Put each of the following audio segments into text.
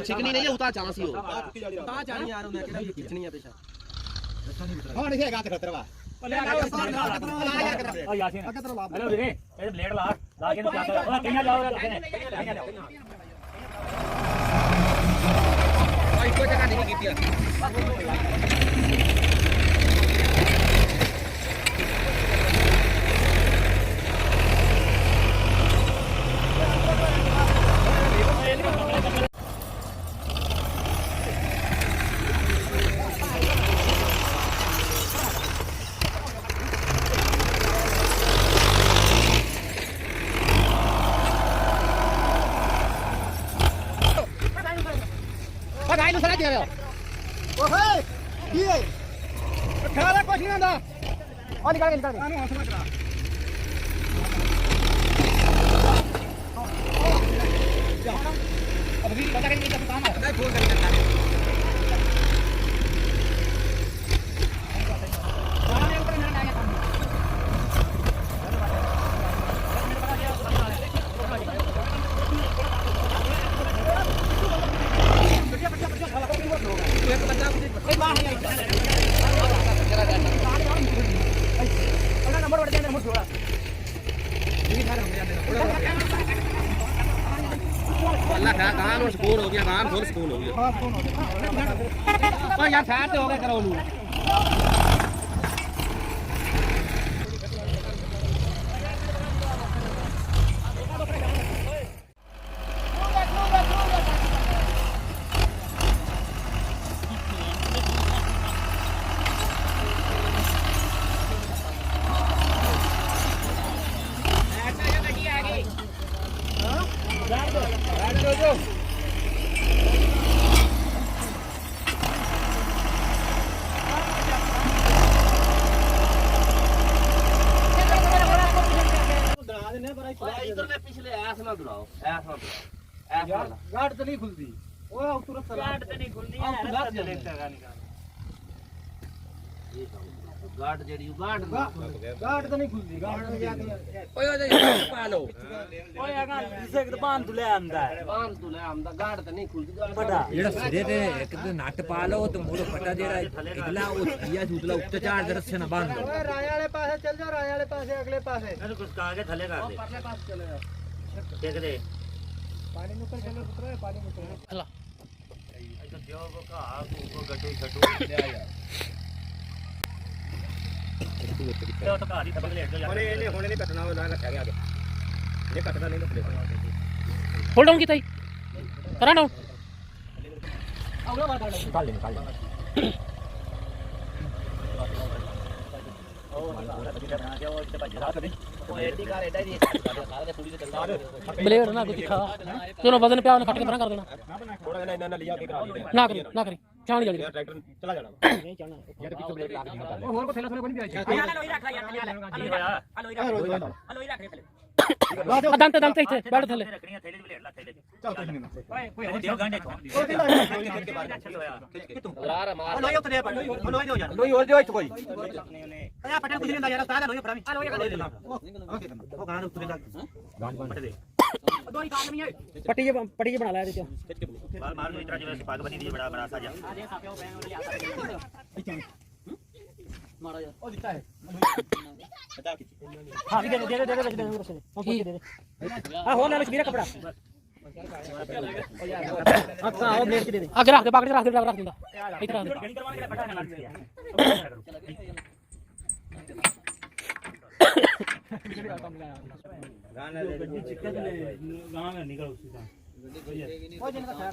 छिकनी नहीं उता चांस ही हो यार उन्हें खींचनी है पेशा हां नहीं है गात खतरवा यासीन हेलो रे ये ब्लेड ला के क्या कर कहां जाओगे कहां जाओ भाई कोई जगह नहीं की भाई नु सला दे ओए ये खेला कुछ नहीं आंदा और निकाल दे आनु समझ रहा अब भी बता रहे नहीं काम है नहीं फोन करके अल्लाह खैर कान और सुकून हो गया कान फुल सुकून हो गया पर यार खैर से हो गया करो लू पिछले ऐस ना दुराओ ऐस ना यार गार्ड तो नहीं खुलती ओए तुरंत गार्ड तो नहीं खुलती है गार्ड जेडी गार्ड तो नहीं खुलती गार्ड में जाके ओए ओए पालो ओए अगर इसे बांध तुले आंदा गार्ड तो नहीं खुलती पटा जेड़ा सिरे ते एक ते नट पालो तो मोड़ पटा जेड़ा इदला ओ दिया दूसरा उत्ते चार दरस से ना बांध दो राय वाले पासे चल जा राय वाले पासे अगले पासे अरे कुछ आगे थले कर दे परले पास चले जा देख दे पानी में ऊपर चलो पुत्र पानी में चलो चला ऐसा देव को का को गटू गटू ले आ यार तो कहानी तब ले जा अरे ये होने नहीं कटना वो रखा गया आगे ये कटना नहीं तो होल्ड डाउन की ताई करा डाउन अगला बार निकाल ले ब्लेड ना कुछ दिखा चलो वजन पे खट के बना कर देना थोड़ा ना लिया के करा ना करी चांद जल्दी ट्रैक्टर चला जाना नहीं चलना यार पीछे ब्लेड लाग दिया और को थैला थोड़ा बन भी आई लोई रख यार लोई रख दंते इथे बैठ थले रखनी है थैले ब्लेड ला थैले चल कोई नहीं कोई देव गांडे को मार लोई उतरे लोई दो यार लोई और दो कोई अरे पटेल कुछ नहीं यार सारा लोई पड़ा लोई का वो गांड उतरे लग गांड पट दे दो ही काम नहीं है पट्टी बना लाया देखो मार लो इतना जो पाग बनी दी बड़ा बड़ा सा जा मारा यार ओ दिखता है बता की हां दे हां हो ना मेरा कपड़ा अच्छा आओ ब्लेड के दे आगे रख दे पकड़ के रख दूंगा इतना गणी करवाने के लिए पटा ना गाना ले चिक्का ले गाना निकल उसी का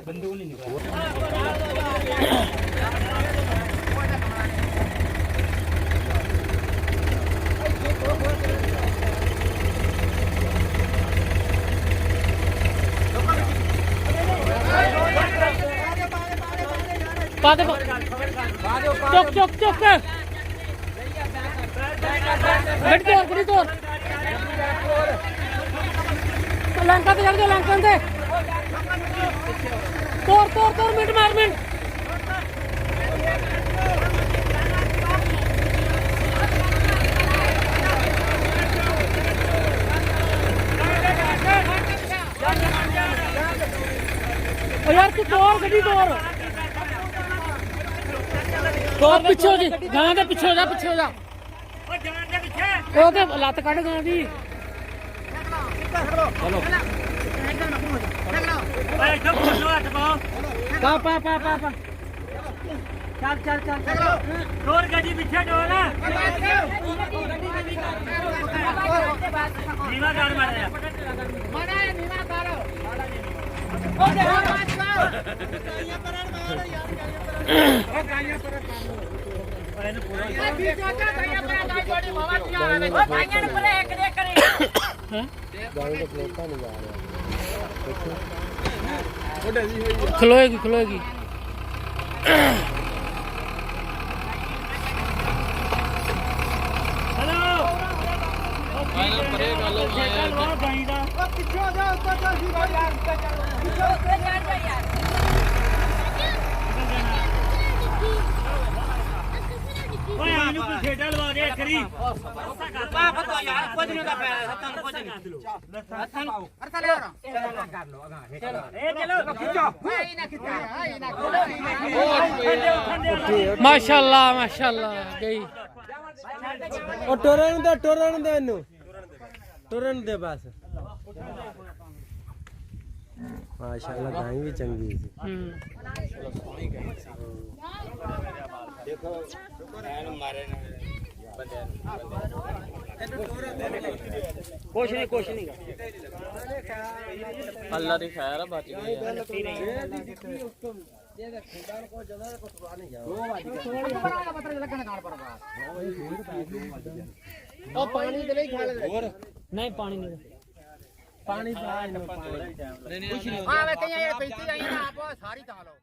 बंदूक नहीं निकला चुप चुप चुप गड्डी तोड़ लंका पे चढ़ जाओ लंका से ਤੋਰ ਮਿੰਟ ਮਾਰ ਮਿੰਟ ਓ ਯਾਰ ਤੂੰ ਤੋਰ ਗੱਡੀ ਤੋਰ ਪਿੱਛੇ ਹੋ ਜੀ ਗਾਂ ਦੇ ਪਿੱਛੇ ਹੋ ਜਾ ਓ ਜਾਨ ਦੇ ਪਿੱਛੇ ਉਹ ਤੇ ਲੱਤ ਕੱਢ ਗਾਂ ਦੀ ਚਲੋ ਓਏ ਇੱਥੋਂ ਪੁੱਛੋ ਹੱਥ ਪਾਓ ਪਾ ਚੱਲ ਤੋਰ ਗੱਡੀ ਪਿੱਛੇ ਡੋਲ ਨੀਵਾ ਗਾਲ ਮਾਰਿਆ ਨੀਵਾ ਕਰ ਉਹ ਦੇ ਗਾਈਆਂ ਪਰਨ ਮਾਰ ਯਾਰ ਗਾਈਆਂ ਪਰਨ ਮਾਰ ਇਹਨੂੰ ਪੂਰਾ ਵੀ ਚਾਚਾ ਗਾਈਆਂ ਪਰਨ ਗਾਈ ਜੋੜੀ ਮਾਵਾ ਕੀ ਆਵੇ ਉਹ ਗਾਈਆਂ ਨੂੰ ਪਰੇ ਇੱਕ ਦੇ ਕਰੇ ਹੈ ਗਾਈ ਦਾ ਪਲੇਟਾ ਨਹੀਂ ਆ ਰਿਹਾ ਉਹਦੇ ਜੀ ਹੋਈ ਖਲੋਏਗੀ ਫਾਈਨਲ ਪਰੇ ਗੱਲ ਆਇਆ ਗਾਈ ਦਾ ਉਹ ਪਿੱਛੇ ਜਾ ਉੱਤੇ ਚੱਲ ਸੀ ਯਾਰ ਪਿੱਛੇ ਉੱਤੇ ਜਾ ਯਾਰ ਓਏ ਆਨੂੰ ਕੋਈ ਖੇਡਾਂ ਲਵਾ ਦੇ ਕਰੀ ਪਾ ਫਤੋ ਯਾਰ ਕੁਝ ਨਹੀਂ ਦਾ ਪੈਰ ਹੱਥਾਂ ਕੁਝ ਨਹੀਂ ਹੱਥਾਂ ਅਰਥ ਲੈ ਆ ਕਰ ਲੋ ਅਗਾ ਇਹ ਚਲੋ ਖਿੱਚੋ ਓਏ ਨਾ ਖਿੱਚਾ ਮਾਸ਼ਾਅੱਲਾ ਗਈ ਉਹ ਟੋਰਨ ਦੇ ਇਹਨੂੰ ਟੁਰਨ ਦੇ ਬਸ ਮਾਸ਼ਾਅੱਲਾ ਗਾਈ ਵੀ ਚੰਗੀ ਸੀ ਸੋਹਣੀ ਗਾਈ ਸੀ ਦੇਖੋ ਐਨ ਮਾਰੇ ਨਾ ਬੰਦੇ ਕੁਛ ਨਹੀਂ ਅੱਲਾ ਦੀ ਖੈਰ ਆ ਬਚ ਗਈ ਇਹ ਦੇਖ ਖੁਦਾ ਕੋ ਜਦਾ ਕੋ ਟੁਆ ਨਹੀਂ ਜਾ ਉਹ ਪਤਾ ਲੱਗਣ ਨਾਲ ਪਰਵਾ ਉਹ ਪਾਣੀ ਤੇ ਨਹੀਂ ਖਾ ਲੈ ਹੋਰ ਨਹੀਂ ਪਾਣੀ ਨਹੀਂ ਪਾਣੀ ਪਾ ਨਹੀਂ ਕੁਛ ਨਹੀਂ ਹਾਂ ਵੇ ਕਈਆਂ ਇਹ ਪੈਂਤੀ ਆਈ ਨਾ ਆਪ ਸਾਰੀ ਤਾਂ ਲਓ